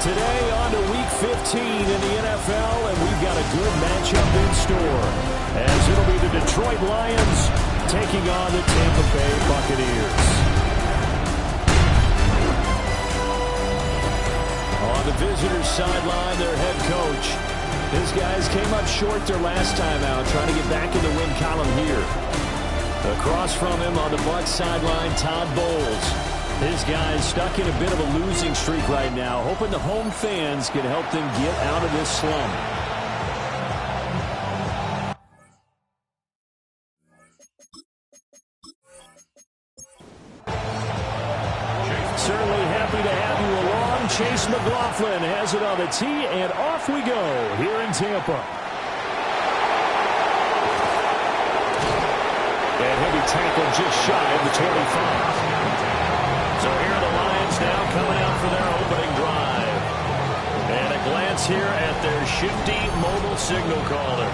Today on to Week 15 in the NFL, and we've got a good matchup in store, as it'll be the Detroit Lions taking on the Tampa Bay Buccaneers. On the visitors' sideline, their head coach. His guys came up short their last time out, trying to get back in the win column here. Across from him on the Bucs sideline, Todd Bowles. His guys stuck in a bit of a losing streak right now, hoping the home fans can help them get out of this slump. Certainly happy to have you along. Chase McLaughlin has it on the tee, and off we go here in Tampa. And he'll be tackled just shy of the 25. So here are the Lions now coming out for their opening drive. And a glance here at their shifty mobile signal caller.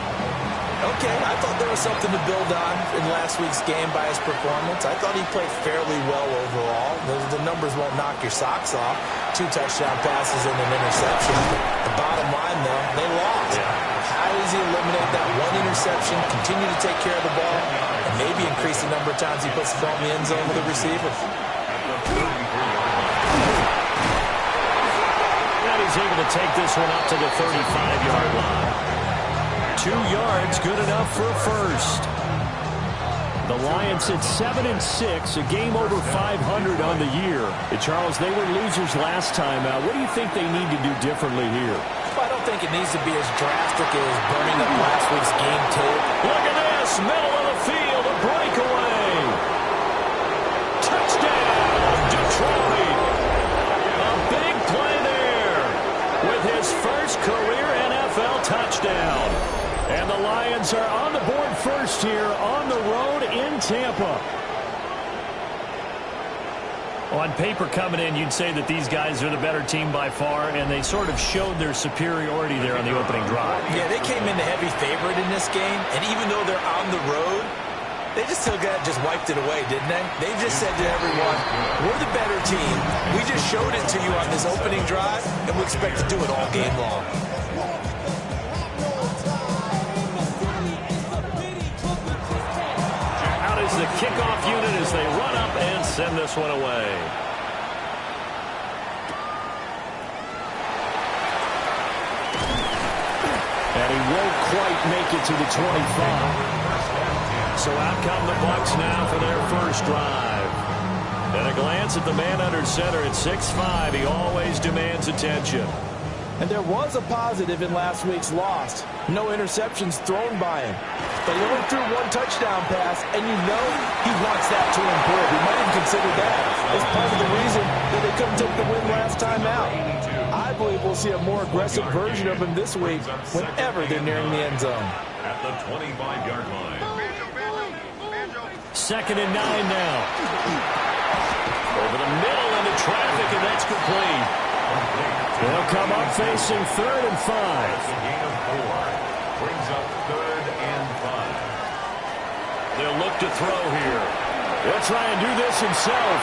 Okay, I thought there was something to build on in last week's game by his performance. I thought he played fairly well overall. The numbers won't knock your socks off. 2 touchdown passes and an interception. The bottom line, though, they lost. Yeah. How does he eliminate that one interception, continue to take care of the ball, and maybe increase the number of times he puts the ball in the end zone with the receiver? And he's able to take this one up to the 35-yard line. 2 yards, good enough for a first. The Lions at 7-6, a game over 500 on the year. Charles, they were losers last time out. What do you think they need to do differently here? Well, I don't think it needs to be as drastic as burning up last week's game tape. Look at this, middle of the field, a breakaway. Touchdown, Detroit. A big play there with his first career NFL touchdown. And the Lions are on the board first here on the road in Tampa. On paper coming in, you'd say that these guys are the better team by far, and they sort of showed their superiority there on the opening drive. Yeah, they came in the heavy favorite in this game, and even though they're on the road, they just wiped it away, didn't they? They just said to everyone, we're the better team. We just showed it to you on this opening drive, and we expect to do it all game long. The kickoff unit as they run up and send this one away. And he won't quite make it to the 25. So out come the Bucs now for their first drive. And a glance at the man under center at 6'5". He always demands attention. And there was a positive in last week's loss. No interceptions thrown by him. But he only threw 1 touchdown pass, and you know he wants that to improve. He might even consider that as part of the reason that they couldn't take the win last time out. I believe we'll see a more aggressive version of him this week whenever they're nearing the end zone. At the 25-yard line. 2nd and 9 now. Over the middle into traffic, and that's complete. They'll come up facing 3rd and 5. Gain of 4. Brings up 3rd and 5. They'll look to throw here. He'll try and do this himself.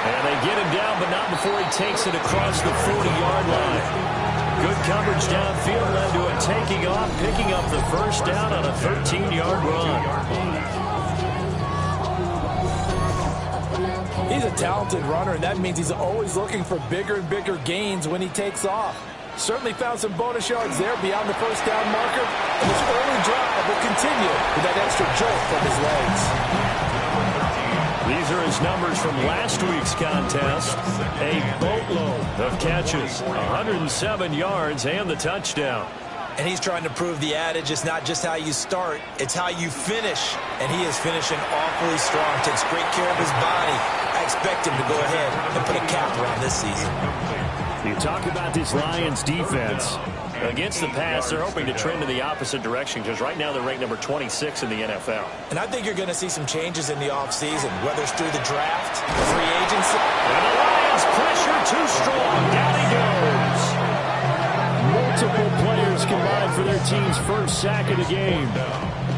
And they get him down, but not before he takes it across the 40-yard line. Good coverage downfield led to him taking off, picking up the first down on a 13-yard run. He's a talented runner, and that means he's always looking for bigger and bigger gains when he takes off. Certainly found some bonus yards there beyond the first down marker, and this early drive will continue with that extra jolt from his legs. These are his numbers from last week's contest. A boatload of catches, 107 yards, and the touchdown. And he's trying to prove the adage, it's not just how you start, it's how you finish. And he is finishing awfully strong, takes great care of his body. I expect him to go ahead and put a cap around this season. You talk about this Lions defense. Against the pass, they're hoping to trend in the opposite direction because right now they're ranked number 26 in the NFL. And I think you're going to see some changes in the offseason, whether it's through the draft, free agency. And the Lions pressure too strong. Down he goes. Multiple players combined for their team's first sack of the game.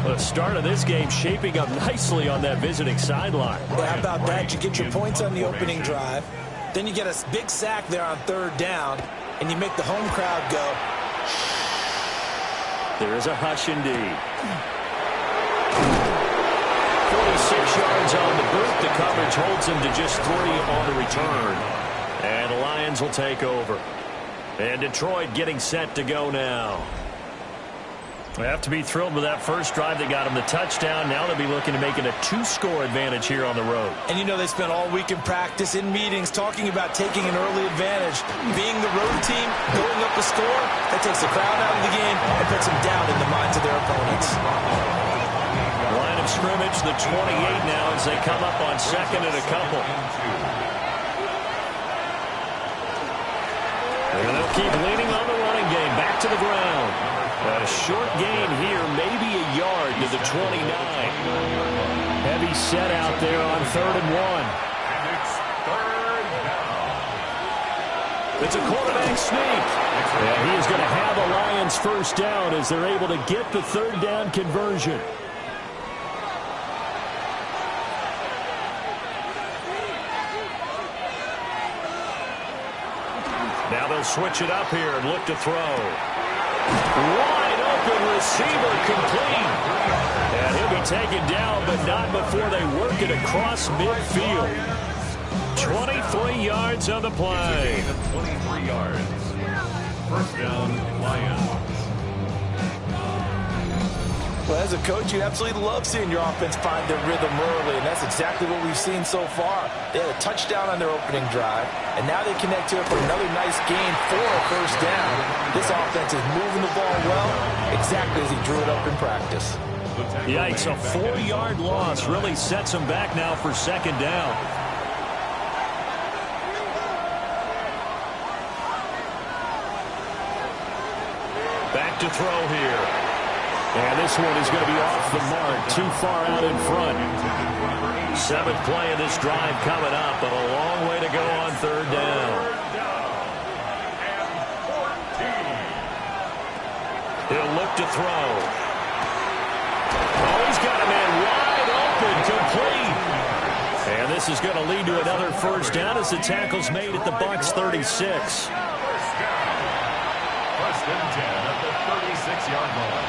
The start of this game shaping up nicely on that visiting sideline. Yeah, how about that? You get your points on the opening drive. Then you get a big sack there on third down, and you make the home crowd go. There is a hush indeed. 46 yards on the boot. The coverage holds him to just 3 on the return. And the Lions will take over. And Detroit getting set to go now. They have to be thrilled with that first drive that got them the touchdown. Now they'll be looking to make it a 2-score advantage here on the road. And you know they spent all week in practice, in meetings, talking about taking an early advantage. Being the road team, going up a score, that takes the crowd out of the game and puts them down in the minds of their opponents. Line of scrimmage, the 28 now as they come up on second and a couple. And they'll keep leaning on the running game. Back to the ground. A short gain here, maybe a yard to the 29. Heavy set out there on 3rd and 1. And it's 3rd down. It's a quarterback sneak. And he is going to have a Lions first down as they're able to get the 3rd down conversion. Now they'll switch it up here and look to throw. Wide open receiver complete. And he'll be taken down, but not before they work it across midfield. 23 yards on the play. 23 yards. First down, Lions. Well, as a coach, you absolutely love seeing your offense find their rhythm early, and that's exactly what we've seen so far. They had a touchdown on their opening drive, and now they connect here for another nice gain for a first down. This offense is moving the ball well, exactly as he drew it up in practice. Yikes, a 4-yard loss really sets them back now for 2nd down. Back to throw here. And this one is going to be off the mark, too far out in front. 7th play of this drive coming up, but a long way to go on 3rd down. He'll look to throw. Oh, he's got a man wide open, complete. And this is going to lead to another first down as the tackle's made at the Bucs 36. First and 10 at the 36-yard line.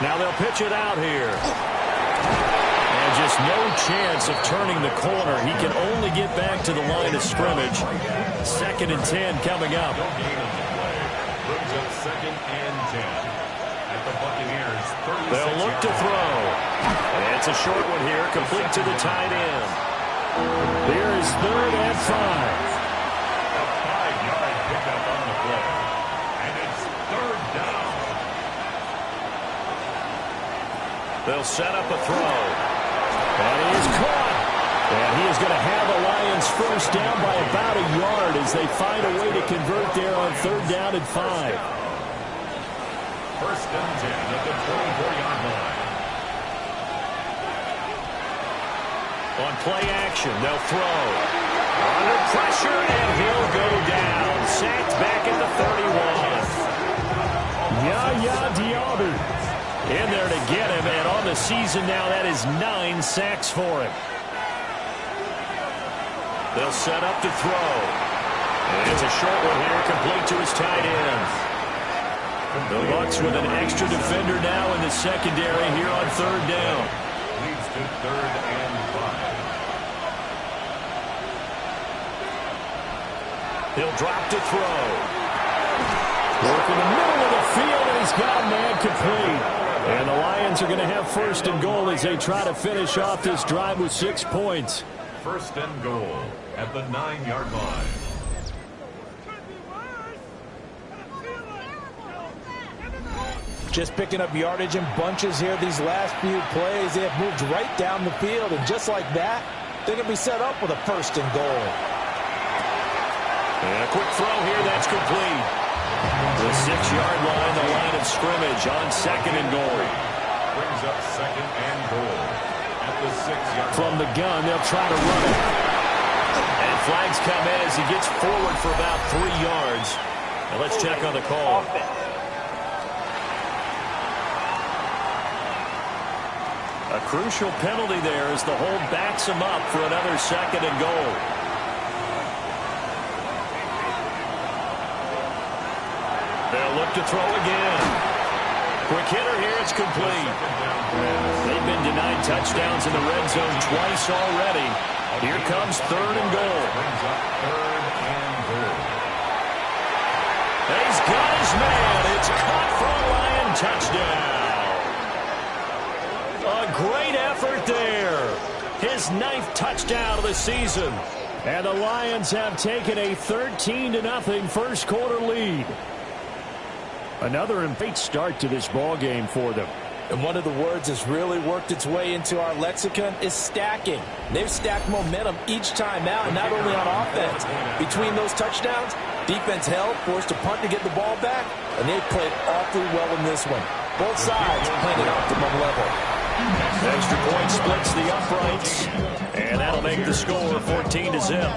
Now they'll pitch it out here. And just no chance of turning the corner. He can only get back to the line of scrimmage. 2nd and 10 coming up. No gain on the play. Brings up 2nd and 10 at the Buccaneers 36. They'll look to throw. And it's a short one here, complete to the tight end. Here is 3rd and 5. A 5-yard pickup on the play. And it's 3rd down. They'll set up a throw. And he is caught. And he is going to have the Lions first down by about a yard as they find a way to convert there on 3rd down and 5. First and 10 at the 24-yard line. On play action, they'll throw. Under pressure, and he'll go down. Sacked back at the 31. Yaya Diaby in there to get him, and on the season now, that is 9 sacks for him. They'll set up to throw. And it's a short one here, complete to his tight end. The Bucs with an extra defender now in the secondary here on 3rd down. Leads to 3rd and 5. He'll drop to throw. Work in the middle of the field, and he's got a man complete. And the Lions are going to have 1st and goal as they try to finish off this drive with 6 points. 1st and goal at the 9-yard line. Just picking up yardage in bunches here these last few plays. They have moved right down the field, and just like that, they're going to be set up with a 1st and goal. And a quick throw here, that's complete. The 6-yard line, the line of scrimmage on 2nd and goal. Brings up 2nd and goal at the 6-yard line. From the gun, they'll try to run it. And flags come in as he gets forward for about 3 yards. Now let's check on the call. A crucial penalty there as the hold backs him up for another 2nd and goal. They'll look to throw again. Quick hitter here, it's complete. They've been denied touchdowns in the red zone twice already. Here comes 3rd and goal. He's got his man. It's caught for a Lion touchdown. A great effort there. His 9th touchdown of the season. And the Lions have taken a 13-0 first quarter lead. Another great start to this ball game for them. And one of the words that's really worked its way into our lexicon is stacking. They've stacked momentum each time out, not only on offense. Between those touchdowns, defense held, forced to punt to get the ball back, and they played awfully well in this one. Both sides playing at optimum level. Extra point splits the uprights, and that'll make the score 14-0.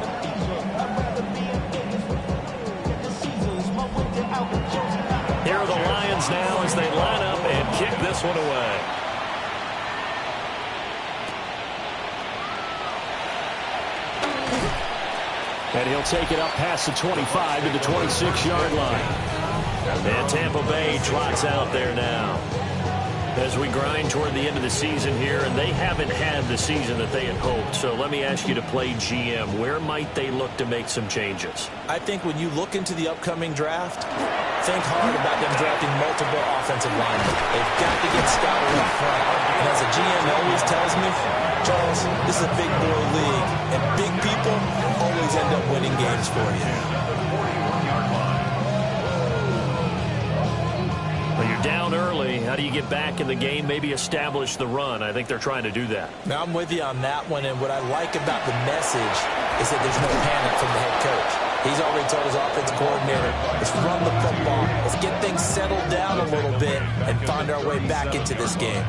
Here are the Lions now as they line up and kick this one away. And he'll take it up past the 25 to the 26-yard line. And Tampa Bay trots out there now. As we grind toward the end of the season here, and they haven't had the season that they had hoped. So let me ask you to play GM. Where might they look to make some changes? I think when you look into the upcoming draft, think hard about them drafting multiple offensive linemen. They've got to get scouted up front. And as a GM always tells me, Charles, this is a big boy league, and big people always end up winning games for you. Well, you're down early. How do you get back in the game? Maybe establish the run. I think they're trying to do that. Now, I'm with you on that one, and what I like about the message is that there's no panic from the head coach. He's already told his offensive coordinator, let's run the football. Let's get things settled down a little bit and find our way back into this game.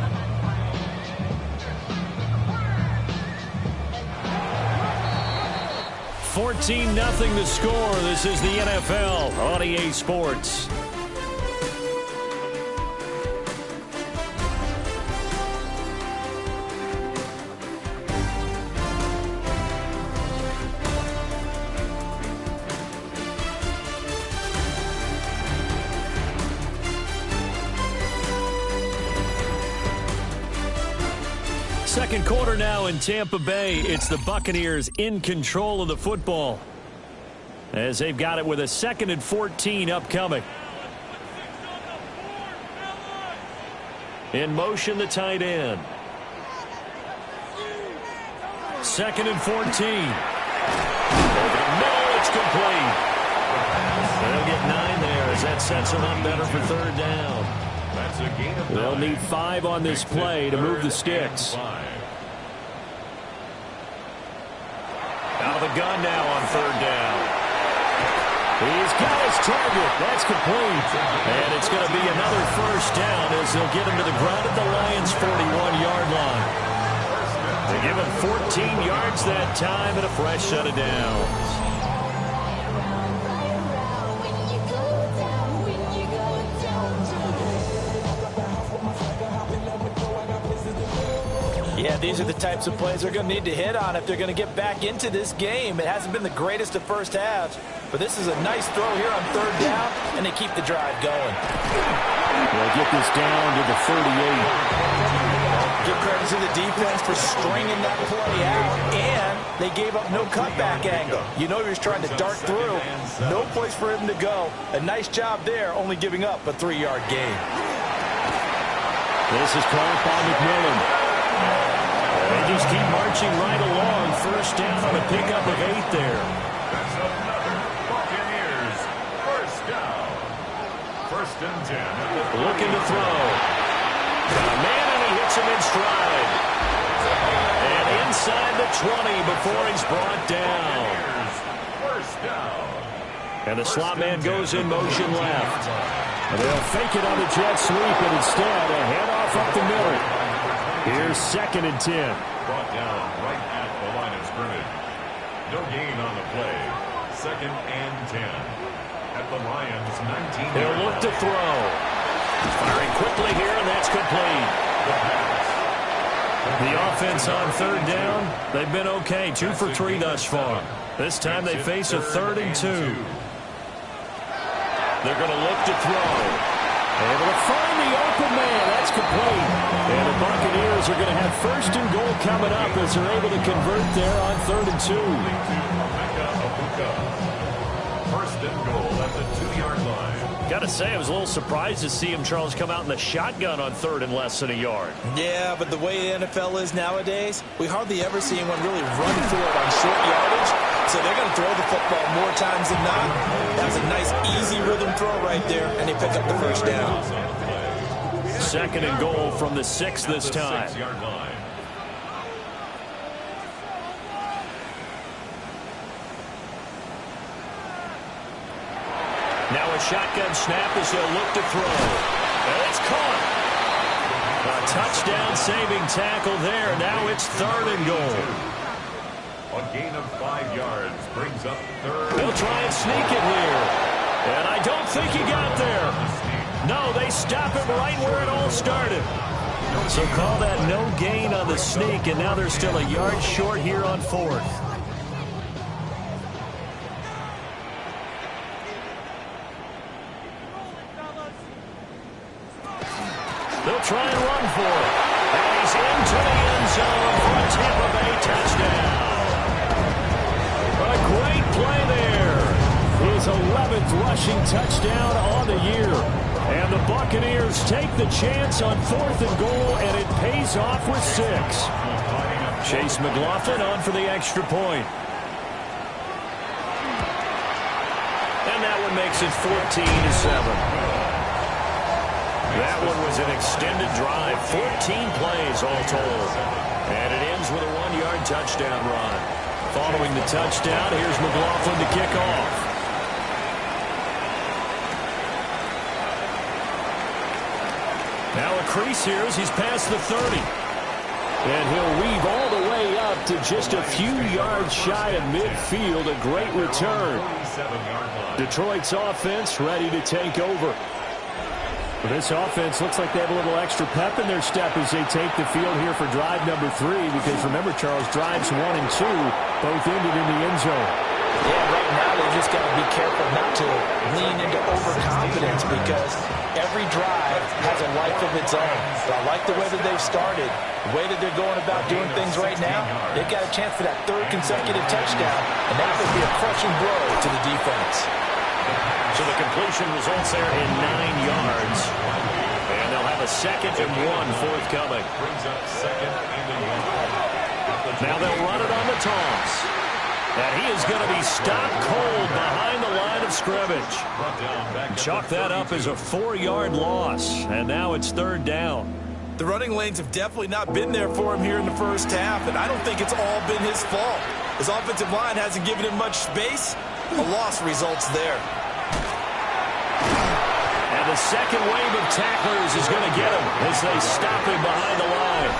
$14-0 the score. This is the NFL on EA Sports. Second quarter now in Tampa Bay. It's the Buccaneers in control of the football as they've got it with a 2nd and 14 upcoming. In motion, the tight end. 2nd and 14. Over the middle, it's complete. They'll get 9 there as that sets them up better for 3rd down. They'll need 5 on this play to move the sticks. Out of the gun now on 3rd down. He's got his target. That's complete. And it's going to be another 1st down as they'll get him to the ground at the Lions' 41-yard line. They give him 14 yards that time and a fresh set of downs. Yeah, these are the types of plays they're going to need to hit on if they're going to get back into this game. It hasn't been the greatest of first halves, but this is a nice throw here on 3rd down, and they keep the drive going. They'll get this down to the 38. Give credit to the defense for stringing that play out, and they gave up no cutback angle. You know he was trying to dart through. No place for him to go. A nice job there, only giving up a 3-yard gain. This is caught by McMillan. They just keep marching right along. 1st down on a pickup of 8 there. That's another Buccaneers 1st down. 1st and 10. Looking to throw. Got a man, and he hits him in stride. And inside the 20 before he's brought down. 1st down. And the slot man goes in motion left. And they'll fake it on the jet sweep, and instead a handoff up the middle. Here's 2nd and 10. Brought down right at the line of scrimmage. No gain on the play. 2nd and 10. At the Lions' 19. They'll look to throw. Firing quickly here, and that's complete. The pass. The offense on third down, they've been okay, 2 for 3 thus far. This time they face a 3rd and 2. They're going to look to throw. Able to find the open man. That's complete. And the Buccaneers are going to have 1st and goal coming up as they're able to convert there on 3rd and 2. 1st and goal at the 2-yard line. Got to say, I was a little surprised to see him, Charles, come out in the shotgun on 3rd and less than a yard. Yeah, but the way the NFL is nowadays, we hardly ever see anyone really run for it on short yardage. So they're going to throw the football more times than not. That was a nice, easy rhythm throw right there, and they pick up the 1st down. 2nd and goal from the 6 this time. 6-yard line. Now a shotgun snap as they'll look to throw. And it's caught. A touchdown-saving tackle there. Now it's 3rd and goal. A gain of 5 yards brings up 3rd. They'll try and sneak it here. And I don't think he got there. No, they stop him right where it all started. So call that no gain on the sneak, and now they're still a yard short here on 4th. They'll try and run for it. And he's into the end zone for a Tampa Bay touchdown. A great play there. His 11th rushing touchdown on the year. And the Buccaneers take the chance on 4th and goal, and it pays off with 6. Chase McLaughlin on for the extra point. And that one makes it 14-7. That one was an extended drive, 14 plays all told. And it ends with a 1-yard touchdown run. Following the touchdown, here's McLaughlin to kick off. Now a crease here as he's past the 30. And he'll weave all the way up to just a few yards shy of midfield. A great return. Detroit's offense ready to take over. This offense looks like they have a little extra pep in their step as they take the field here for drive number 3. Because remember, Charles, drives 1 and 2 both ended in the end zone. Yeah, right now they just got to be careful not to lean into overconfidence because every drive has a life of its own. But I like the way that they've started, the way that they're going about doing things right now. They've got a chance for that 3rd consecutive touchdown, and that would be a crushing blow to the defense. So the completion results there in 9 yards. And they'll have a 2nd and 1 forthcoming. Now they'll run it on the toss. And he is going to be stopped cold behind the line of scrimmage. Chalk that up as a 4-yard loss. And now it's 3rd down. The running lanes have definitely not been there for him here in the first half, and I don't think it's all been his fault. His offensive line hasn't given him much space. A loss results there. And the second wave of tacklers is going to get him as they stop him behind the line.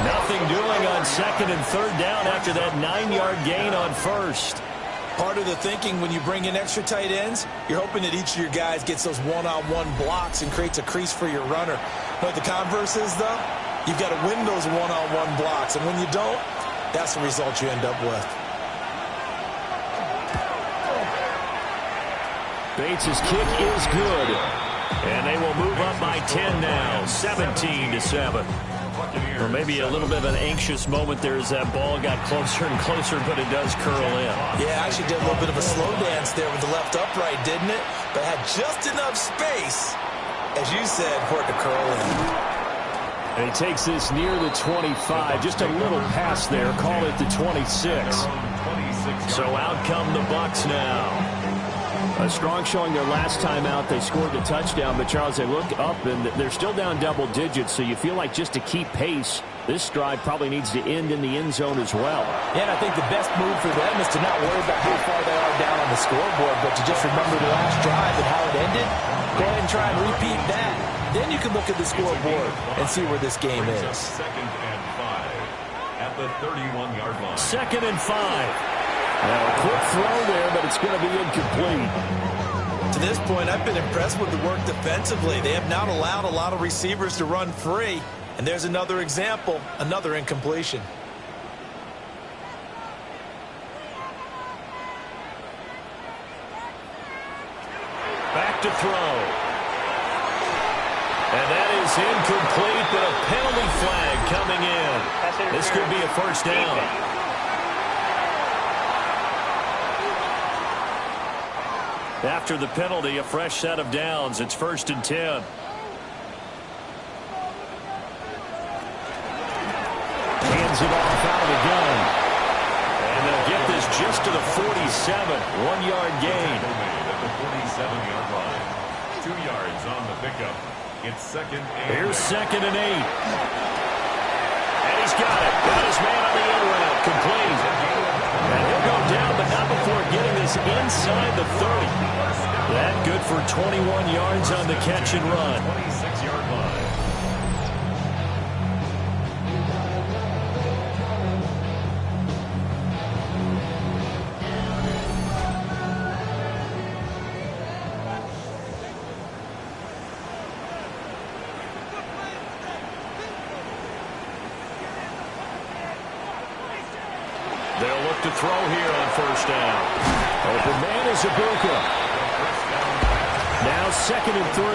Nothing doing on 2nd and 3rd down after that 9-yard gain on 1st. Part of the thinking when you bring in extra tight ends, you're hoping that each of your guys gets those one-on-one blocks and creates a crease for your runner. But the converse is, though, you've got to win those one-on-one blocks. And when you don't, that's the result you end up with. Bates' kick is good. And they will move up by 10 now, 17-7. Or maybe a little bit of an anxious moment there as that ball got closer and closer, but it does curl in. Yeah, actually did a little bit of a slow dance there with the left upright, didn't it? But had just enough space, as you said, for it to curl in. And he takes this near the 25, just a little pass there, call it the 26. So out come the Bucs now. A strong showing their last time out. They scored the touchdown, but Charles, they look up and they're still down double digits, so you feel like just to keep pace, this drive probably needs to end in the end zone as well. Yeah, and I think the best move for them is to not worry about how far they are down on the scoreboard, but to just remember the last drive and how it ended. Go ahead and try and repeat that. Then you can look at the scoreboard and see where this game is. 2nd and 5 at the 31-yard line. 2nd and 5. Now, a quick throw there, but it's going to be incomplete. To this point, I've been impressed with the work defensively. They have not allowed a lot of receivers to run free. And there's another example, another incompletion. Back to throw. And that is incomplete, but a penalty flag coming in. This could be a first down. After the penalty, a fresh set of downs. It's 1st and 10. Hands it off out of the gun. And they'll get this just to the 47. 1-yard gain. At the 47-yard line. 2 yards on the pickup. It's 2nd and 8. Here's 2nd and 8. And he's got it. Got his man on the end route. Complete. And he'll go down, but not before getting this inside the 30. That good for 21 yards on the catch and run. 26-yard line. They'll look to throw here on 1st down. Open man is Bucca. Now 2nd and 3.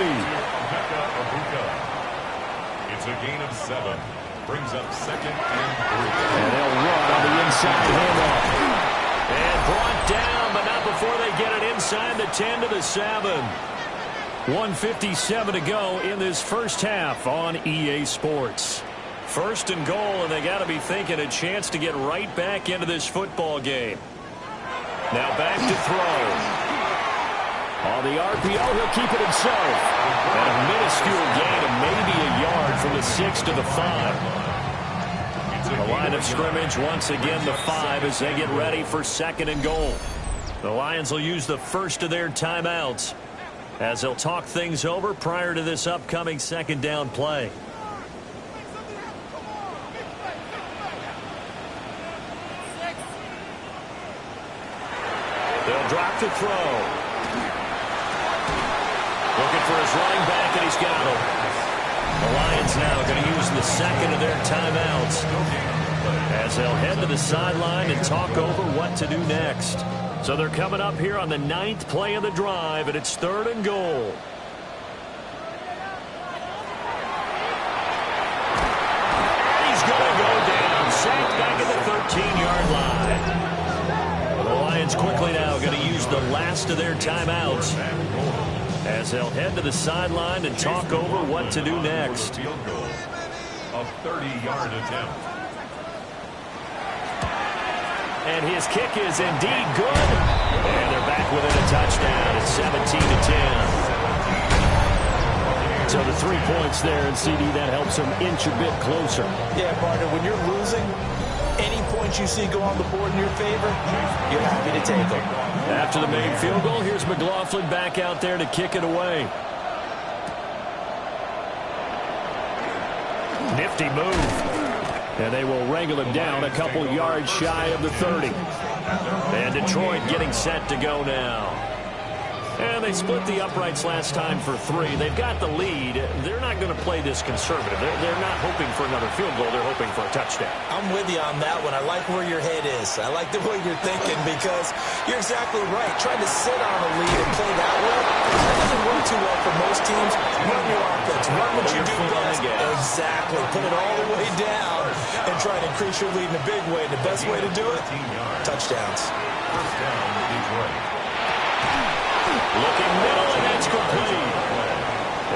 It's a gain of 7. Brings up 2nd and 3. And they'll run on the inside handoff. And brought down, but not before they get it inside the 10 to the 7. 1:57 to go in this first half on EA Sports. 1st and goal, and they got to be thinking a chance to get right back into this football game. Now back to throw. On the RPO, he'll keep it himself. And a minuscule gain of maybe a yard from the 6 to the 5. The line of scrimmage, once again, the 5 as they get ready for 2nd and goal. The Lions will use the first of their timeouts as they'll talk things over prior to this upcoming 2nd down play. They'll drop to throw. Looking for his running back, and he's got him. The Lions now going to use the 2nd of their timeouts as they'll head to the sideline and talk over what to do next. So they're coming up here on the 9th play of the drive, and it's 3rd and goal. He's going to go down. Sacked back at the 13-yard line. The Lions quickly now going to use the last of their timeouts as they'll head to the sideline and talk over what to do next. Field goal. A 30-yard attempt. And his kick is indeed good. And they're back within a touchdown. It's 17-10. So the 3 points there, and CD, that helps them inch a bit closer. Yeah, partner, when you're losing, any points you see go on the board in your favor, you're happy to take them. After the main field goal, here's McLaughlin back out there to kick it away. Nifty move. And they will wrangle him down a couple yards shy of the 30. And Detroit getting set to go now. And they split the uprights last time for 3. They've got the lead. They're not going to play this conservative. They're not hoping for another field goal. They're hoping for a touchdown. I'm with you on that one. I like where your head is. I like the way you're thinking because you're exactly right. Trying to sit on a lead and play that way, that doesn't work too well for most teams. Run your offense. Run what you do best. Exactly. Put it all the way down and try to increase your lead in a big way. The best way to do it, touchdowns. First down, Detroit. Looking middle, and that's complete.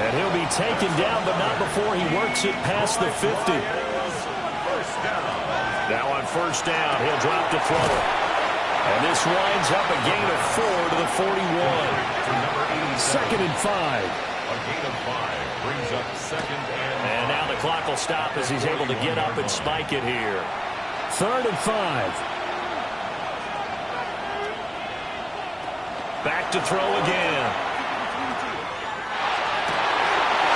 And he'll be taken down, but not before he works it past the 50. Now on 1st down, he'll drop to throw. And this winds up a gain of 4 to the 41. 2nd and 5. A gain of 5 brings up 2nd And now the clock will stop as he's able to get up and spike it here. 3rd and 5. Back to throw again.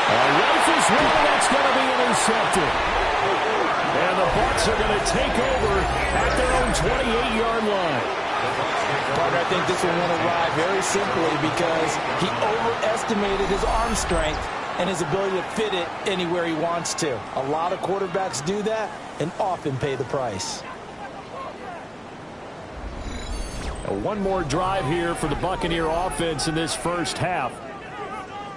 Rifles one, that's going to be intercepted. And the Bucs are going to take over at their own 28-yard line. Partner, I think this one went awry very simply because he overestimated his arm strength and his ability to fit it anywhere he wants to. A lot of quarterbacks do that and often pay the price. One more drive here for the Buccaneer offense in this first half.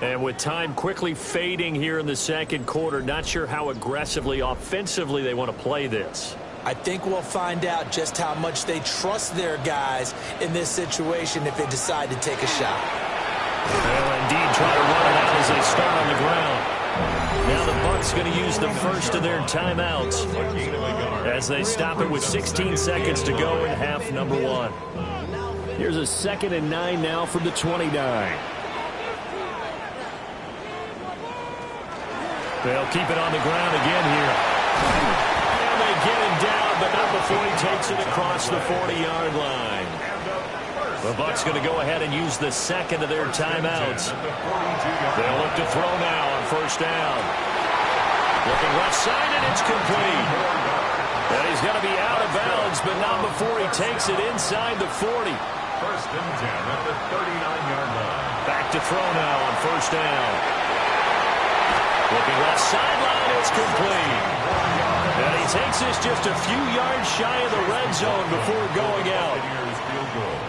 And with time quickly fading here in the second quarter, not sure how aggressively, offensively they want to play this. I think we'll find out just how much they trust their guys in this situation if they decide to take a shot. They'll indeed try to run it out as they start on the ground. Now the Bucs going to use the first of their timeouts as they stop it with 16 seconds to go in half number 1. Here's a 2nd and 9 now from the 29. They'll keep it on the ground again here. And they get him down, but not before he takes it across the 40-yard line. The Bucs going to go ahead and use the second of their timeouts. They'll look to throw now on first down. Looking left side, and it's complete. And he's going to be out of bounds, but not before he takes it inside the 40. 1st and 10 at the 39-yard line. Back to throw now on first down. Looking left sideline, it's complete. And he takes this just a few yards shy of the red zone before going out. Field goal.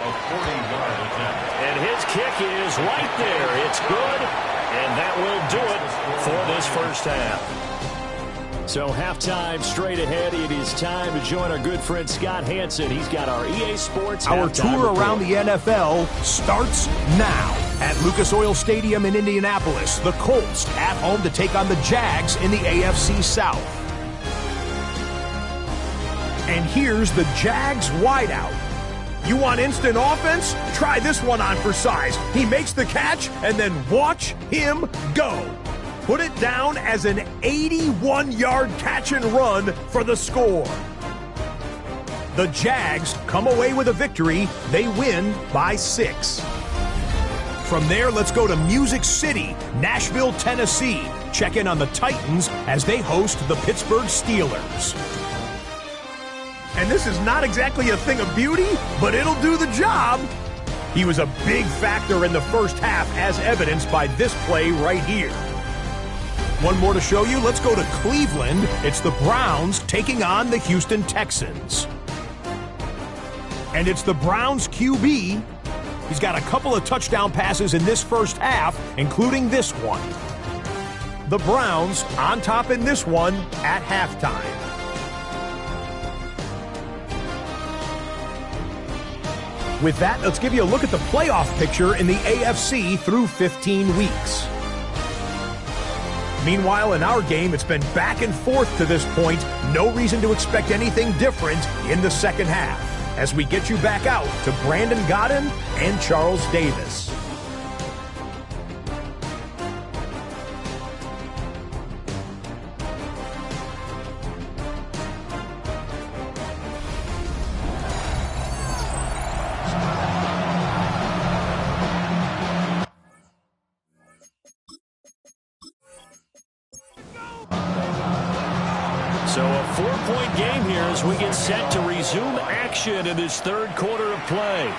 A 40-yard attempt. And his kick is right there. It's good, and that will do it for this first half. So halftime straight ahead. It is time to join our good friend Scott Hansen. He's got our EA Sports Our halftime tour report. around the NFL starts now. At Lucas Oil Stadium in Indianapolis, the Colts at home to take on the Jags in the AFC South. And here's the Jags wideout. You want instant offense? Try this one on for size. He makes the catch, and then watch him go. Put it down as an 81-yard catch and run for the score. The Jags come away with a victory. They win by 6. From there, let's go to Music City, Nashville, Tennessee. Check in on the Titans as they host the Pittsburgh Steelers. And this is not exactly a thing of beauty, but it'll do the job. He was a big factor in the first half, as evidenced by this play right here. One more to show you. Let's go to Cleveland. It's the Browns taking on the Houston Texans. And it's the Browns QB. He's got a couple of touchdown passes in this first half, including this one. The Browns on top in this one at halftime. With that, let's give you a look at the playoff picture in the AFC through 15 weeks. Meanwhile, in our game, it's been back and forth to this point. No reason to expect anything different in the second half, as we get you back out to Brandon Godden and Charles Davis. So a 4-point game here as we get set to resume action in this third quarter of play.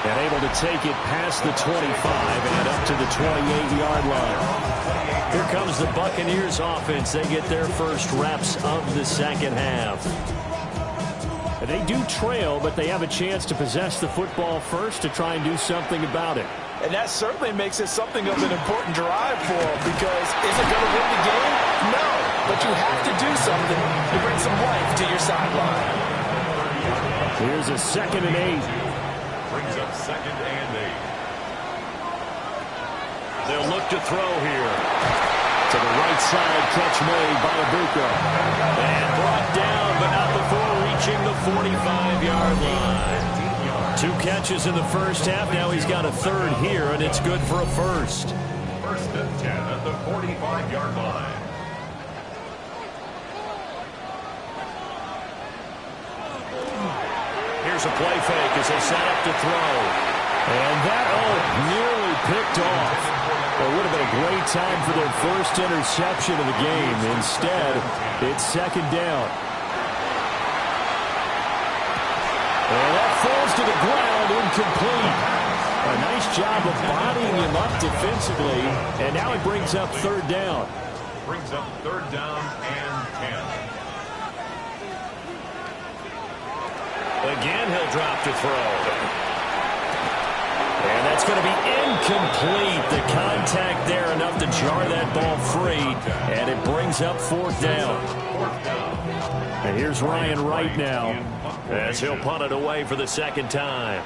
And able to take it past the 25 and up to the 28-yard line. Here comes the Buccaneers offense. They get their first reps of the second half. They do trail, but they have a chance to possess the football first to try and do something about it. And that certainly makes it something of an important drive for them, because is it going to win the game? No, but you have to do something to bring some life to your sideline. Here's a 2nd and 8. Brings up 2nd and 8. They'll look to throw here. To the right side, catch made by Abuka. And brought down, but not before reaching the 45-yard line. 2 catches in the first half. Now he's got a third here, and it's good for a first. 1st and 10 at the 45-yard line. Here's a play fake as they set up to throw. And that, nearly picked off. It would have been a great time for their first interception of the game. Instead, it's 2nd down. And that falls to the ground, incomplete. A nice job of bodying him up defensively, and now it brings up third down. Brings up third down and 10. Again, he'll drop to throw. And that's going to be incomplete. The contact there enough to jar that ball free, and it brings up fourth down. And here's Ryan Wright now, as he'll punt it away for the second time.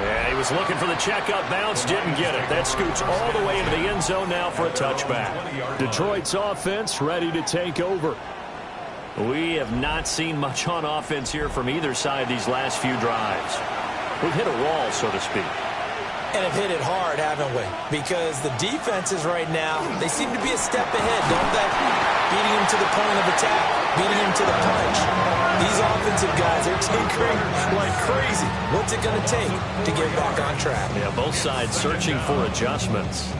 And he was looking for the checkup bounce, didn't get it. That scoots all the way into the end zone now for a touchback. Detroit's offense ready to take over. We have not seen much on offense here from either side these last few drives. We've hit a wall, so to speak. And have hit it hard, haven't we? Because the defenses right now, they seem to be a step ahead, don't they? Beating him to the point of attack, beating him to the punch. These offensive guys are tinkering like crazy. What's it going to take to get back on track? Yeah, both sides searching for adjustments.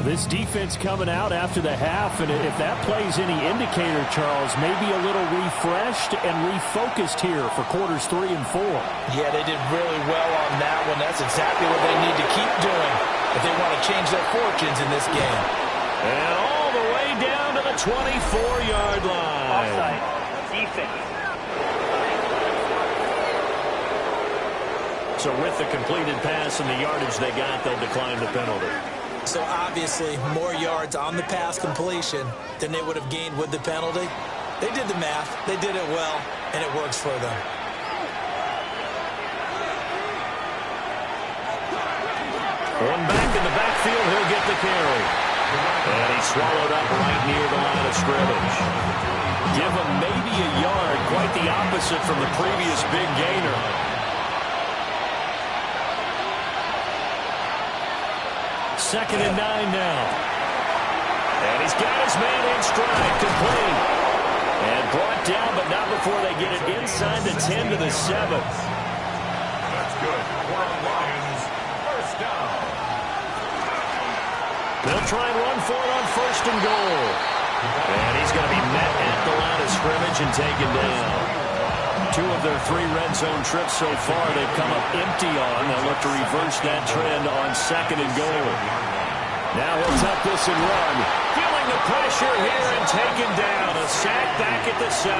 This defense coming out after the half, and if that plays any indicator, Charles, maybe a little refreshed and refocused here for quarters 3 and 4. Yeah, they did really well on that one. That's exactly what they need to keep doing if they want to change their fortunes in this game. And all the way down to the 24-yard line. Offside. Defense. So with the completed pass and the yardage they got, they'll decline the penalty. So obviously more yards on the pass completion than they would have gained with the penalty. They did the math. They did it well, and it works for them. One back in the backfield, he'll get the carry. And he's swallowed up right near the line of scrimmage. Give him maybe a yard, quite the opposite from the previous big gainer. Second and 9 now. And he's got his man in stride, complete. And brought down, but not before they get it inside the 10 to the 7. That's good. For the Lions, first down. They'll try and run for it on first and goal. And he's going to be met at the line of scrimmage and taken down. 2 of their 3 red zone trips so far they've come up empty on. They'll look to reverse that trend on second and goal. Now he'll tuck this and run. Feeling the pressure here and taken down. A sack back at the 7.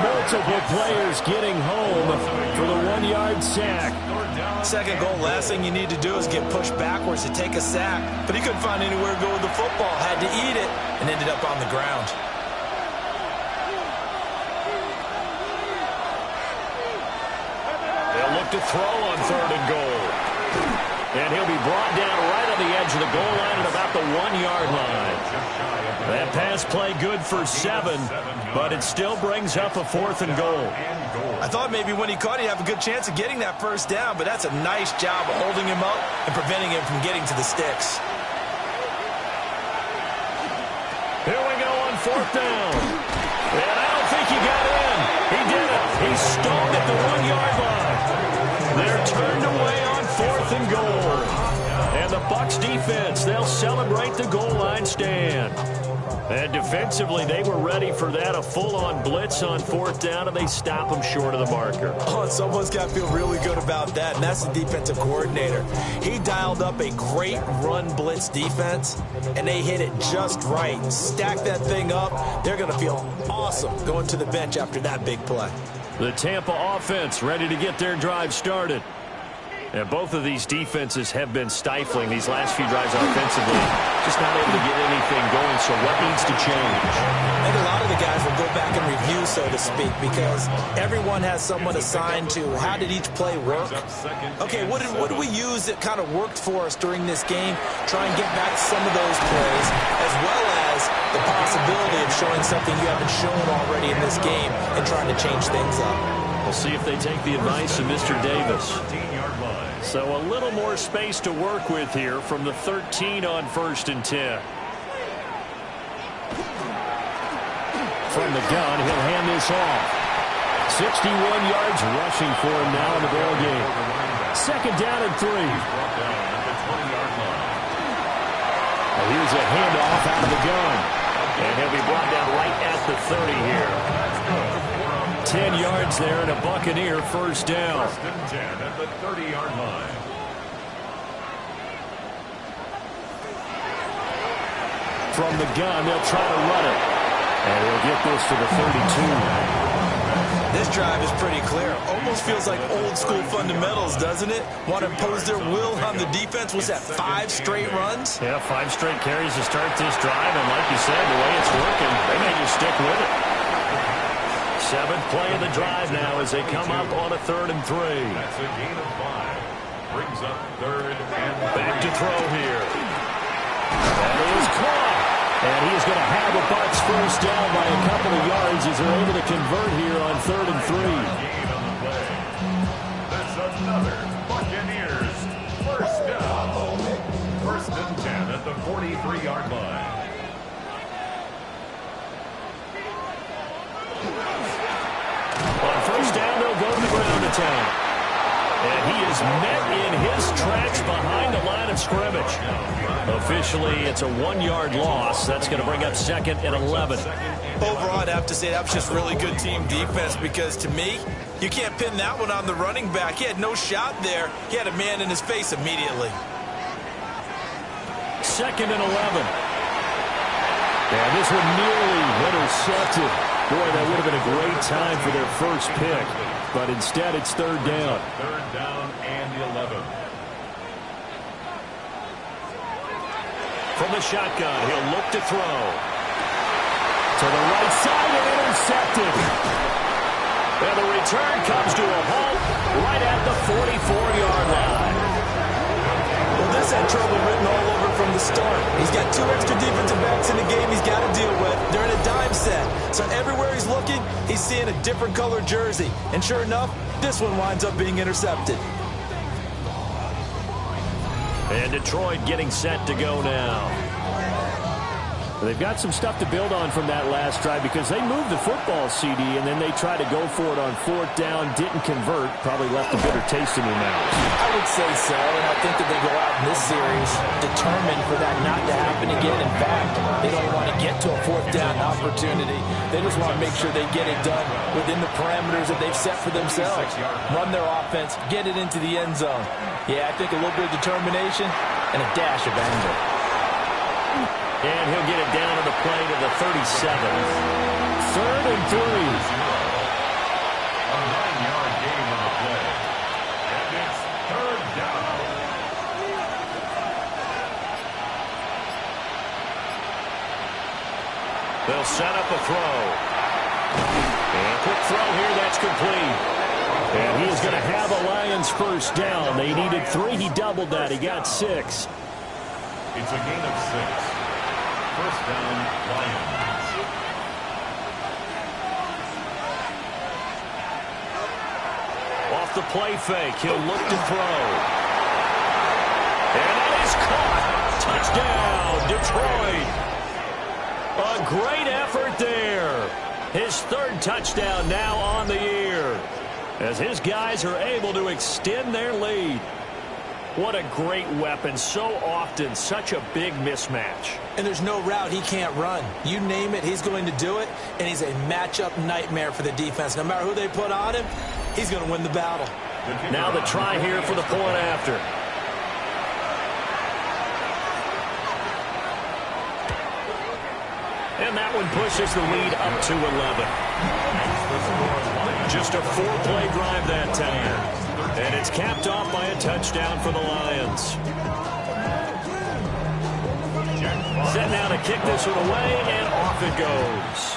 Multiple players getting home for the 1-yard sack. Second goal, last thing you need to do is get pushed backwards to take a sack. But he couldn't find anywhere to go with the football. Had to eat it and ended up on the ground. They'll look to throw on third and goal. And he'll be brought down right on the edge of the goal line at about the 1-yard line. That pass play good for 7, but it still brings up a 4th and goal. I thought maybe when he caught it, he'd have a good chance of getting that first down, but that's a nice job of holding him up and preventing him from getting to the sticks. Here we go on 4th down. And I don't think he got in. He did it. He stalled at the 1-yard line. They're turned away on 4th and goal. And the Bucs defense, they'll celebrate the goal line stand. And defensively, they were ready for that, a full-on blitz on 4th down, and they stop them short of the marker. Oh, and someone's got to feel really good about that, and that's the defensive coordinator. He dialed up a great run blitz defense, and they hit it just right. Stack that thing up. They're going to feel awesome going to the bench after that big play. The Tampa offense ready to get their drive started. And both of these defenses have been stifling these last few drives offensively. Just not able to get anything going, so what needs to change? I think a lot of the guys will go back and review, so to speak, because everyone has someone assigned to how did each play work. Okay, what did we use that kind of worked for us during this game? Try and get back some of those plays, as well as the possibility of showing something you haven't shown already in this game and trying to change things up. We'll see if they take the advice of Mr. Davis. So a little more space to work with here from the 13 on 1st and 10. From the gun, he'll hand this off. 61 yards rushing for him now in the ball game. 2nd down and 3. Here's a handoff out of the gun. And he'll be brought down right at the 30 here. 10 yards there and a Buccaneer first down. First and 10 at the 30-yard line. From the gun, they'll try to run it. And he'll get this to the 32. This drive is pretty clear. Almost feels like old school fundamentals, doesn't it? Want to impose their will on the defense. Was that 5 straight runs? Yeah, 5 straight carries to start this drive. And like you said, the way it's working, they may just stick with it. 7th play of the drive now as they come up on a 3rd and 3. That's a gain of 5. Brings up 3rd and 3. Back to throw here. That is caught. And he's going to have a Bucs first down by a couple of yards as they're able to convert here on 3rd and 3. Gain on the play. That's another Buccaneers first down. First and 10 at the 43-yard line. On first down, they'll go to the ground attack. And he is met in his tracks behind the line of scrimmage. Officially, it's a 1-yard loss. That's going to bring up 2nd and 11. Overall, I'd have to say that was just really good team defense because, to me, you can't pin that one on the running back. He had no shot there. He had a man in his face immediately. 2nd and 11. And this one nearly intercepted. Boy, that would have been a great time for their first pick. But instead, it's 3rd down. 3rd down and 11. From the shotgun, he'll look to throw. To the right side and intercepted. And the return comes to a halt right at the 44-yard line. Well, this had trouble written all over from the start. He's got 2 extra defensive backs in the game he's got to deal with. They're in a dime set. So everywhere he's looking, he's seeing a different color jersey. And sure enough, this one winds up being intercepted. And Detroit getting set to go now. They've got some stuff to build on from that last drive because they moved the football, CD, and then they tried to go for it on 4th down, didn't convert, probably left a bitter taste in their mouths. I would say so, and I think that they go out in this series determined for that not to happen again. In fact, they don't want to get to a 4th down opportunity. They just want to make sure they get it done within the parameters that they've set for themselves. Run their offense, get it into the end zone. Yeah, I think a little bit of determination and a dash of anger. And he'll get it down to the play to the 37. 3rd and 3. A 9-yard gain on the play. And it's 3rd down. They'll set up a throw. And quick throw here, that's complete. And he's going to have a Lions first down. They needed 3. He doubled that. He got 6. It's a gain of 6. First down, Lions. Off the play fake, he'll look to throw. And that is caught. Touchdown, Detroit. A great effort there. His 3rd touchdown now on the year, as his guys are able to extend their lead. What a great weapon. So often, such a big mismatch. And there's no route he can't run. You name it, he's going to do it, and he's a matchup nightmare for the defense. No matter who they put on him, he's going to win the battle. Now the try here for the point after. And that one pushes the lead up to 11. Just a 4-play drive that time. And it's capped off by a touchdown for the Lions. Set now to kick this one away, and off it goes.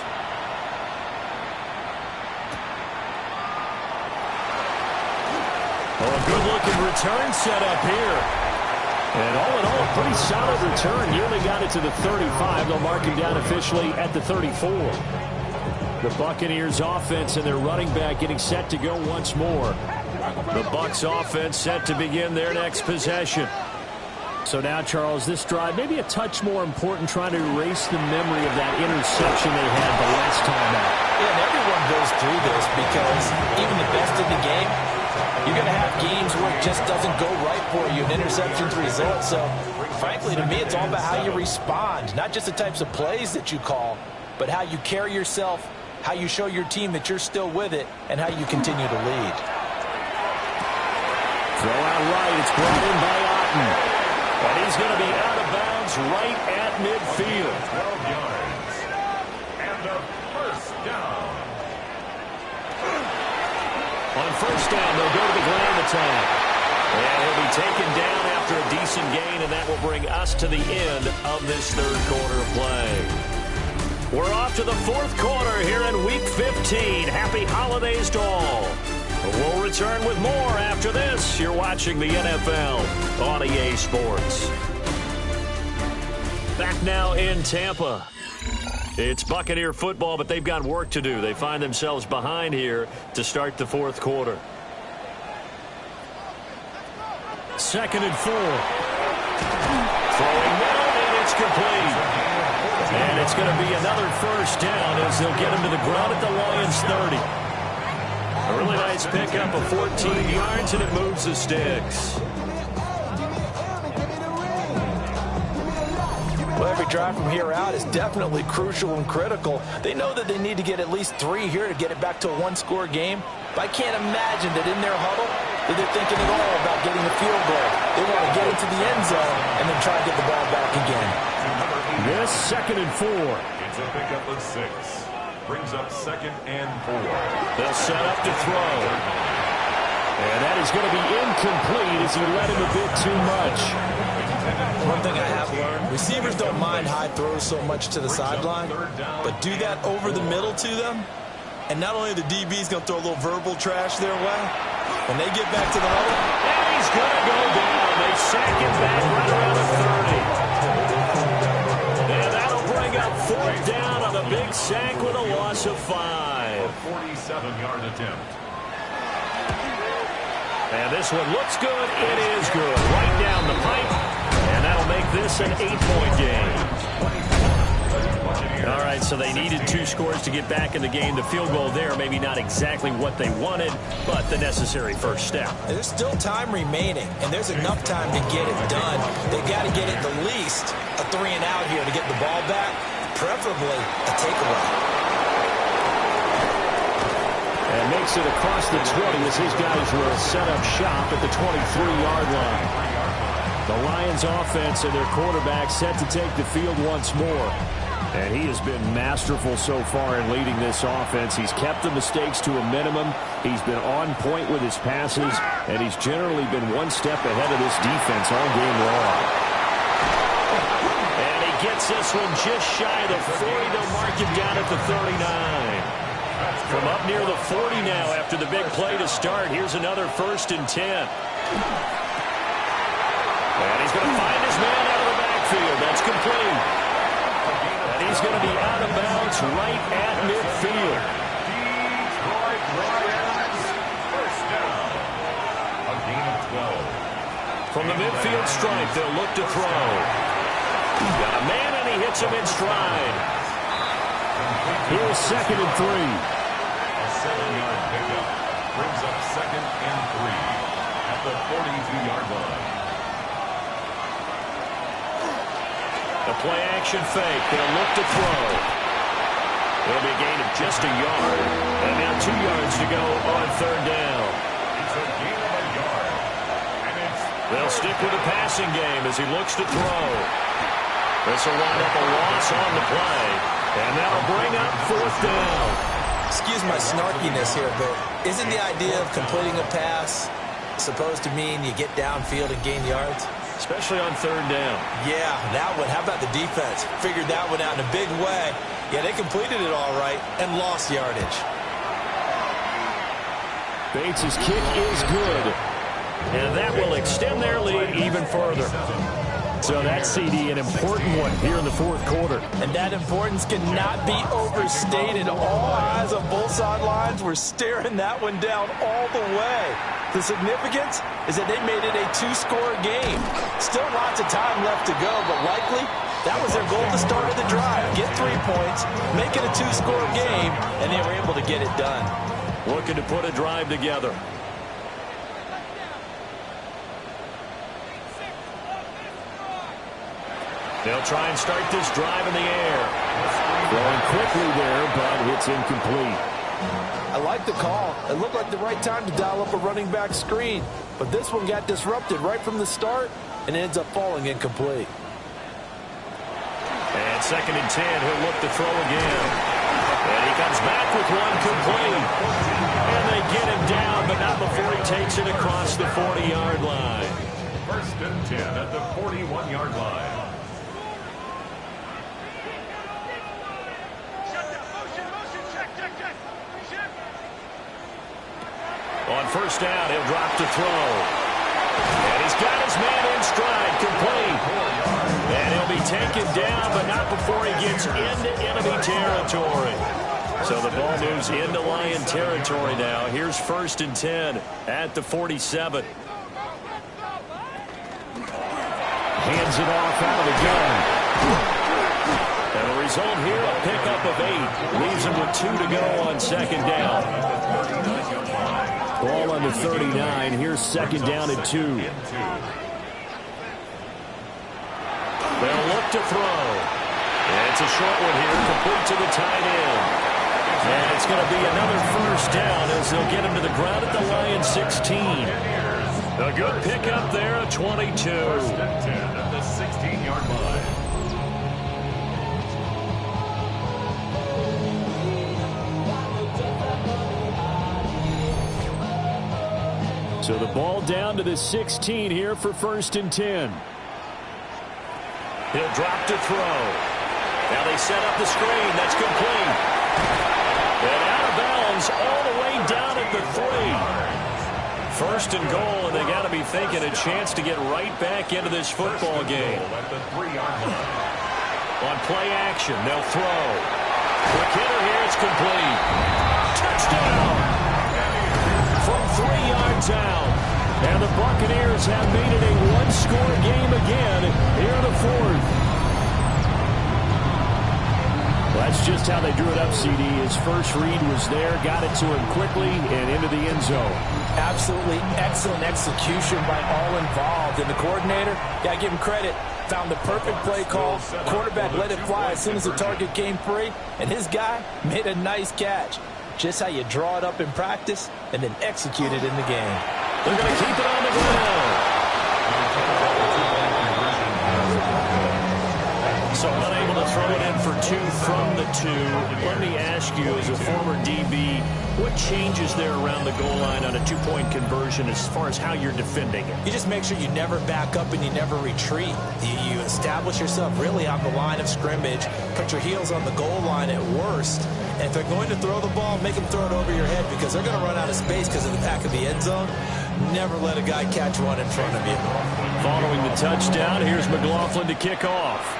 Oh, a good-looking return set up here. And all in all, a pretty solid return. Nearly got it to the 35. They'll mark him down officially at the 34. The Buccaneers offense and their running back getting set to go once more. The Bucs offense set to begin their next possession. So now, Charles, this drive maybe a touch more important, trying to erase the memory of that interception they had the last time out. Yeah, and everyone goes through this because even the best in the game, you're going to have games where it just doesn't go right for you, and interceptions result. So frankly, to me, it's all about how you respond, not just the types of plays that you call, but how you carry yourself, how you show your team that you're still with it, and how you continue to lead. Throw out right. It's brought in by Otten. And he's going to be out of bounds right at midfield. 12 yards. And a first down. On first down, they'll go to the ground attack. And he'll be taken down after a decent gain, and that will bring us to the end of this third quarter of play. We're off to the fourth quarter here in Week 15. Happy holidays to all. We'll return with more after this. You're watching the NFL on EA Sports. Back now in Tampa. It's Buccaneer football, but they've got work to do. They find themselves behind here to start the fourth quarter. 2nd and 4. Throwing middle, and it's complete. And it's going to be another first down as they'll get him to the ground at the Lions 30. A really nice pickup of 14 yards, and it moves the sticks. Well, every drive from here out is definitely crucial and critical. They know that they need to get at least 3 here to get it back to a one-score game. But I can't imagine that in their huddle that they're thinking at all about getting a field goal. They want to get into the end zone and then try to get the ball back again. This 2nd and 4. It's a pickup of 6. Brings up 2nd and 4. They'll set up to throw. And that is going to be incomplete as he let him a bit too much. One thing I have learned, receivers don't mind high throws so much to the sideline, but do that over the middle to them, and not only the DB's going to throw a little verbal trash their way, when they get back to the huddle, And he's going to go down. They sack him back right around the 30. And that'll bring up 4th down on a big sack with a loss of 5. A 47-yard attempt. And this one looks good. It is good. Right down the pipe. And that'll make this an 8-point game. All right, so they needed 2 scores to get back in the game. The field goal there, maybe not exactly what they wanted, but the necessary first step. there's still time remaining, and there's enough time to get it done. They got to get at the least a 3-and-out here to get the ball back, preferably a takeaway. And makes it across the 20 as his guys will set up shop at the 23-yard line. The Lions offense and their quarterback set to take the field once more. And he has been masterful so far in leading this offense. He's kept the mistakes to a minimum. He's been on point with his passes, and he's generally been one step ahead of this defense all game long. And he gets this one just shy of the 40. They'll mark him down at the 39. From up near the 40 now after the big play to start. Here's another 1st and 10. And he's going to find his man out of the backfield. That's complete. And he's going to be out of bounds right at midfield. Detroit Lions, first down. A gain of 12. From the midfield stripe, they'll look to throw. Got a man, and he hits him in stride. Here's 2nd and 3. A 7-yard pickup brings up 2nd and 3 at the 42-yard line. The play-action fake. They'll look to throw. It'll be a gain of just a yard. And now 2 yards to go on 3rd down. It's a gain of a yard. And it's They'll stick with the passing game as he looks to throw. This will wind up a loss on the play. And that'll bring up 4th down. Excuse my snarkiness here, but isn't the idea of completing a pass supposed to mean you get downfield and gain yards? Especially on 3rd down. Yeah, that one. How about the defense? Figured that one out in a big way. Yeah, they completed it all right and lost yardage. Bates' kick is good. And that will extend their lead even further. So that CD, an important one here in the 4th quarter. And that importance cannot be overstated. All eyes on both sidelines were staring that one down all the way. The significance is that they made it a 2-score game. Still lots of time left to go, but likely that was their goal at the start of the drive. Get 3 points, make it a 2-score game, and they were able to get it done. Looking to put a drive together. They'll try and start this drive in the air. Throwing quickly there, but it's incomplete. I like the call. It looked like the right time to dial up a running back screen. But this one got disrupted right from the start and ends up falling incomplete. And 2nd and 10, he'll look to throw again. And he comes back with one complete. And they get him down, but not before he takes it across the 40-yard line. 1st and 10 at the 41-yard line. On 1st down, he'll drop to throw. And he's got his man in stride, complete. And he'll be taken down, but not before he gets into enemy territory. So the ball moves into Lion territory now. Here's 1st and 10 at the 47. Hands it off out of the gun. And the result here, a pickup of 8. Leaves him with 2 to go on 2nd down. Ball on the 39. Here's 2nd down and 2. They'll look to throw. And it's a short one here, complete to the tight end. And it's going to be another 1st down as they'll get him to the ground at the Lions 16. A good pickup there, a 22. 1st and 10 at the 16-yard line. So the ball down to the 16 here for 1st and 10. He'll drop to throw. Now they set up the screen. That's complete. And out of bounds all the way down at the 3. 1st and goal, and they got to be thinking a chance to get right back into this football game. At the 3-yard line. On play action, they'll throw. Quick hitter here, it's complete. Touchdown! From 3 yards out. And the Buccaneers have made it a one-score game again here in the 4th. Well, that's just how they drew it up, CD. His first read was there, got it to him quickly, and into the end zone. Absolutely excellent execution by all involved. And the coordinator, got to give him credit, found the perfect play call. Quarterback let it fly as soon as the target came free, and his guy made a nice catch. Just how you draw it up in practice and then execute it in the game. They're going to keep it on the ground. So unable to throw it in for 2 from the 2. Let me ask you, as a former DB, what changes there around the goal line on a 2-point conversion as far as how you're defending it? You just make sure you never back up and you never retreat. You establish yourself really on the line of scrimmage, put your heels on the goal line at worst, and if they're going to throw the ball, make them throw it over your head because they're going to run out of space because of the back of the end zone. Never let a guy catch one in front of you. Following the touchdown, here's McLaughlin to kick off.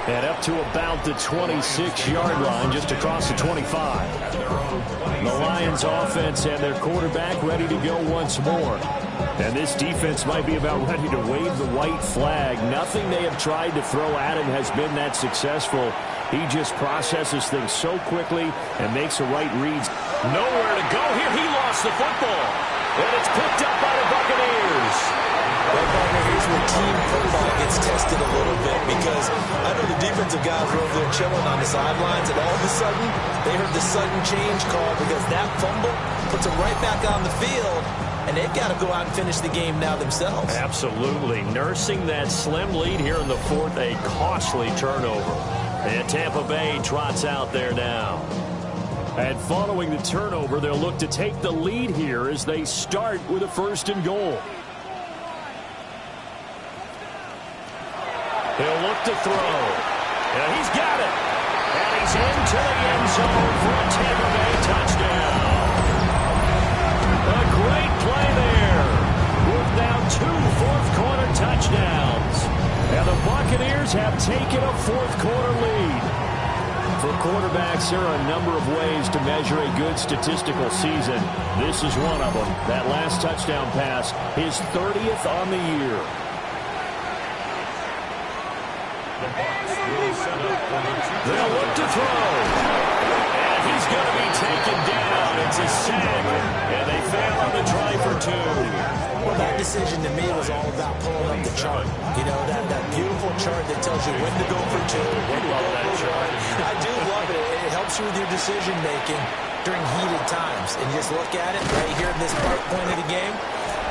And up to about the 26-yard line, just across the 25. The Lions offense and their quarterback ready to go once more. And this defense might be about ready to wave the white flag. Nothing they have tried to throw at him has been that successful. He just processes things so quickly and makes the right reads. Nowhere to go here. He lost the football. And it's picked up by the Buccaneers. Well, partner, here's where team football gets tested a little bit because I know the defensive guys were over there chilling on the sidelines, and all of a sudden, they heard the sudden change call because that fumble puts them right back on the field, and they've got to go out and finish the game now themselves. Absolutely. Nursing that slim lead here in the 4th, a costly turnover. And Tampa Bay trots out there now. And following the turnover, they'll look to take the lead here as they start with a 1st and goal. He'll look to throw. And he's got it. And he's into the end zone for a Tampa Bay touchdown. A great play there. With now 2 fourth-quarter touchdowns. And the Buccaneers have taken a fourth-quarter lead. For quarterbacks, there are a number of ways to measure a good statistical season. This is one of them. That last touchdown pass, his 30th on the year. They'll look to throw. And he's going to be taken down. It's a sack. And they fail on the try for 2. That decision to me was all about pulling up the chart. You know, that beautiful chart that tells you when to go for 2, when to go for 1. I do love it. It helps you with your decision-making during heated times. And you just look at it right here in this point of the game.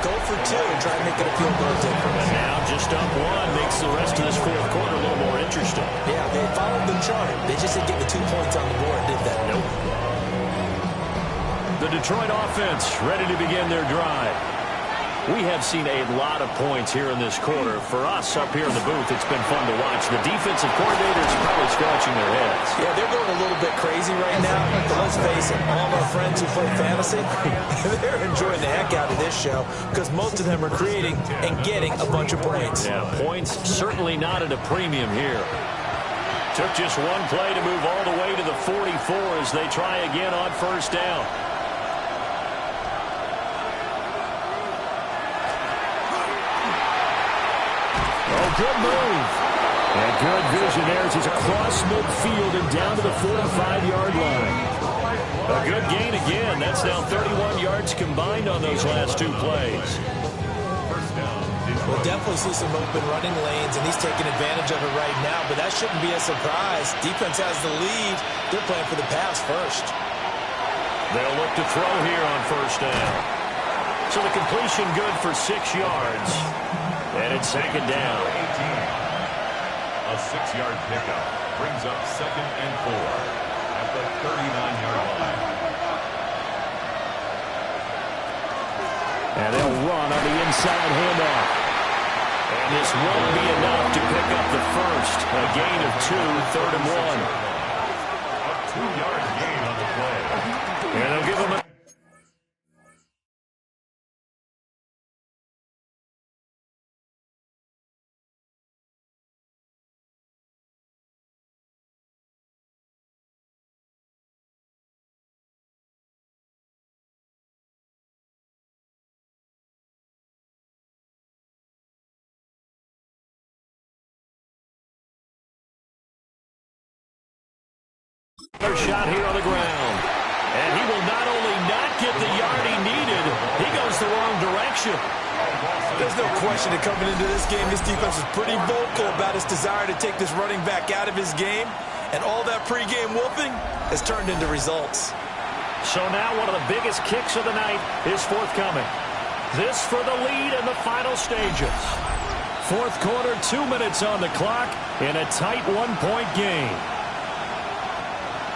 Go for 2 and try to make it a field goal difference. And now just up 1 makes the rest of this fourth quarter a little more interesting. Yeah, they followed the chart. They just didn't get the 2 points on the board, did they? Nope. The Detroit offense ready to begin their drive. We have seen a lot of points here in this quarter. For us up here in the booth, it's been fun to watch. The defensive coordinators are probably scratching their heads. Yeah, they're going a little bit crazy right now. But let's face it, all of our friends who play fantasy, they're enjoying the heck out of this show because most of them are creating and getting a bunch of points. Yeah, points certainly not at a premium here. Took just one play to move all the way to the 44 as they try again on first down. Good move. And good vision there as he's across midfield and down to the 45-yard line. A good gain again. That's now 31 yards combined on those last 2 plays. We'll definitely see some open running lanes, and he's taking advantage of it right now, but that shouldn't be a surprise. Defense has the lead. They're playing for the pass first. They'll look to throw here on first down. So the completion good for 6 yards. And it's second down. A 6-yard pickup brings up 2nd and 4 at the 39-yard line. And they'll run on the inside handoff. And this won't be enough to pick up the first. A gain of 2, 3rd and 1. A 2-yard gain on the play. And they'll give him a shot here on the ground. And he will not only not get the yard he needed, he goes the wrong direction. There's no question that coming into this game, this defense is pretty vocal about its desire to take this running back out of his game. And all that pregame whooping has turned into results. So now one of the biggest kicks of the night is forthcoming. This for the lead in the final stages. Fourth quarter, 2 minutes on the clock in a tight 1-point game.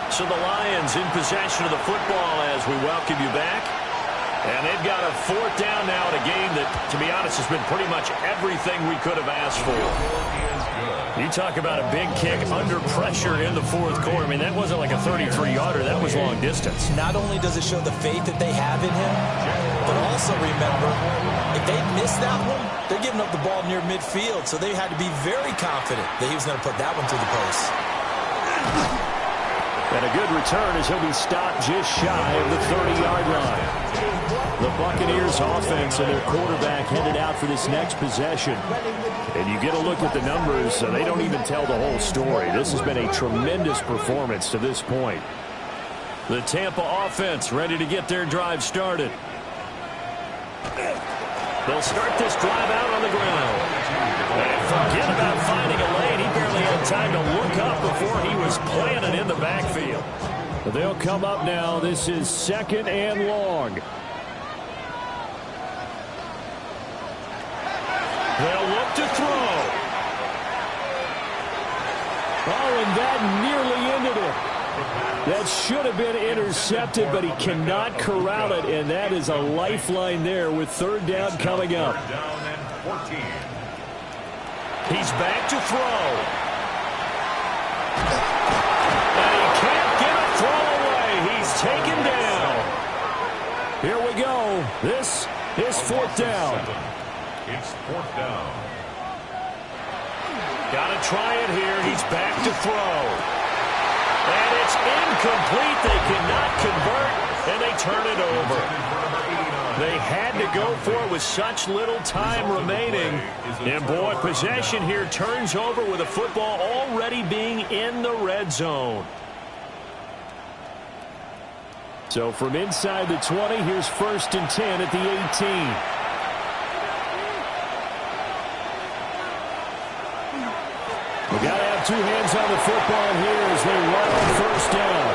So the Lions in possession of the football as we welcome you back. And they've got a 4th down now in a game that, to be honest, has been pretty much everything we could have asked for. You talk about a big kick under pressure in the fourth quarter. I mean, that wasn't like a 33-yarder. That was long distance. Not only does it show the faith that they have in him, but also remember, if they miss that one, they're giving up the ball near midfield. So they had to be very confident that he was going to put that one through the post. And a good return as he'll be stopped just shy of the 30-yard line. The Buccaneers offense and their quarterback headed out for this next possession. And you get a look at the numbers, they don't even tell the whole story. This has been a tremendous performance to this point. The Tampa offense ready to get their drive started. They'll start this drive out on the ground. And forget about finding a lane. He barely had time to look up before he was planted in the backfield. They'll come up now. This is 2nd and long. They'll look to throw. Oh, and that nearly ended it. That should have been intercepted, but he cannot corral it, and that is a lifeline there with 3rd down coming up. 3rd down and 14. He's back to throw. And he can't get a throw away. He's taken down. Here we go. This is 4th down. It's 4th down. Got to try it here. He's back to throw. And it's incomplete. They cannot convert, and they turn it over. They had to go for it with such little time remaining. And, boy, possession here turns over with the football already being in the red zone. So from inside the 20, here's 1st and 10 at the 18. have two hands on the football here as they run on first down.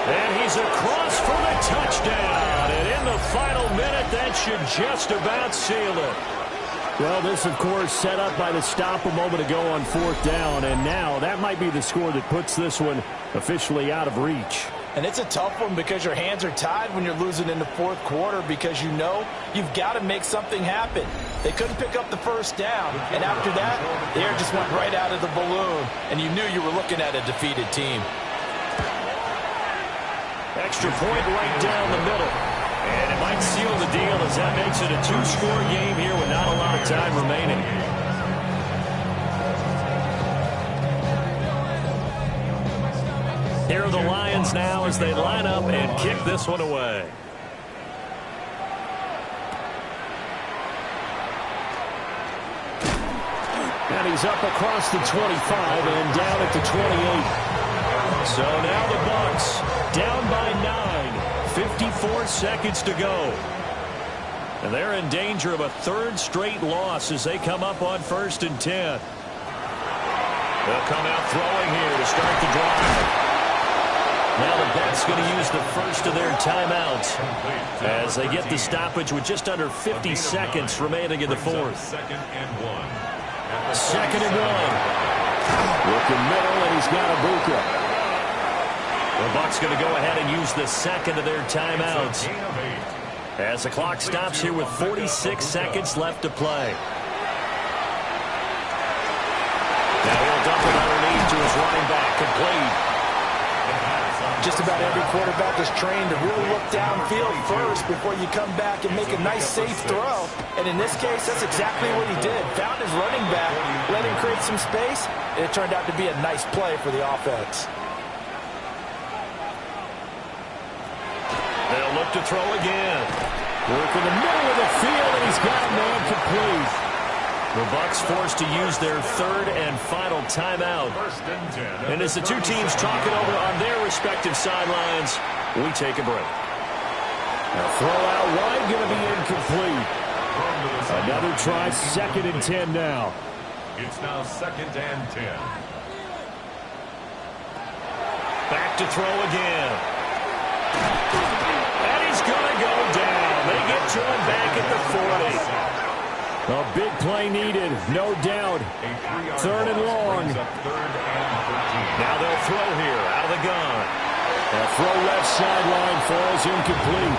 And he's across for the touchdown. And in the final minute, that should just about seal it. Well, this, of course, set up by the stop a moment ago on fourth down. And now that might be the score that puts this one officially out of reach. And it's a tough one because your hands are tied when you're losing in the fourth quarter because you know you've got to make something happen. They couldn't pick up the first down, and after that, the air just went right out of the balloon, and you knew you were looking at a defeated team. Extra point right down the middle. And it might seal the deal as that makes it a two-score game here with not a lot of time remaining. Here are the Lions now as they line up and kick this one away. And he's up across the 25 and down at the 28. So now the Bucs down by 9, 54 seconds to go. And they're in danger of a third straight loss as they come up on 1st and 10. They'll come out throwing here to start the drive. Now the Bucs going to use the first of their timeouts as they get the stoppage with just under 50 seconds remaining in the fourth. 2nd and 1. 2nd and 1. Looking middle, and he's got a Bucca. The Bucs going to go ahead and use the second of their timeouts as the clock stops here with 46 seconds left to play. Now he'll dump it underneath to his running back, complete. Just about every quarterback is trained to really look downfield first before you come back and make a nice, safe throw. And in this case, that's exactly what he did. Found his running back, let him create some space, and it turned out to be a nice play for the offense. They'll look to throw again. Work in the middle of the field, and he's got a man complete. The Bucs forced to use their third and final timeout. 1st and 10. And as the two teams talk it over on their respective sidelines, we take a break. Now throw out wide, going to be incomplete. Another try, 2nd and 10 now. It's now 2nd and 10. Back to throw again. And he's going to go down. They get to him back at the 40. A big play needed, no doubt. 3rd and long. Now they'll throw here, out of the gun. A throw left sideline falls incomplete.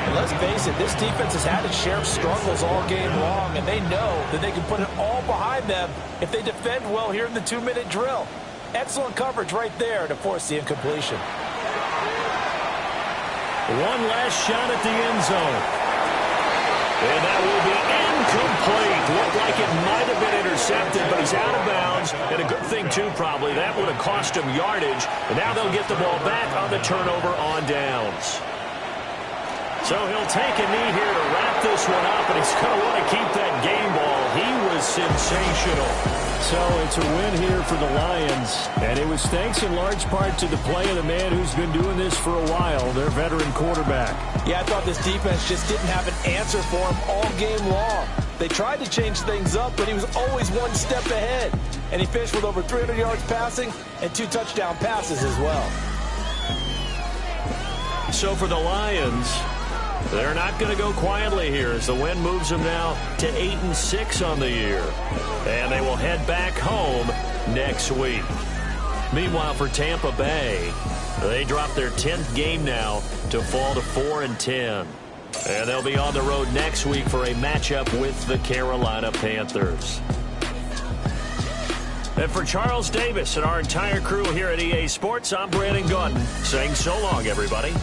And let's face it, this defense has had its share of struggles all game long, and they know that they can put it all behind them if they defend well here in the 2-minute drill. Excellent coverage right there to force the incompletion. One last shot at the end zone. And that will be incomplete. Looked like it might have been intercepted, but he's out of bounds. And a good thing, too, probably. That would have cost him yardage. And now they'll get the ball back on the turnover on downs. So he'll take a knee here to wrap this one up, and he's going to want to keep that game ball. He was sensational. So it's a win here for the Lions, and it was thanks in large part to the play of the man who's been doing this for a while, their veteran quarterback. Yeah, I thought this defense just didn't have an answer for him all game long. They tried to change things up, but he was always one step ahead. And he finished with over 300 yards passing and 2 touchdown passes as well. So for the Lions, they're not going to go quietly here as the win moves them now to 8-6 on the year. And they will head back home next week. Meanwhile, for Tampa Bay, they drop their 10th game now to fall to 4-10. And they'll be on the road next week for a matchup with the Carolina Panthers. And for Charles Davis and our entire crew here at EA Sports, I'm Brandon Gaudin saying so long, everybody.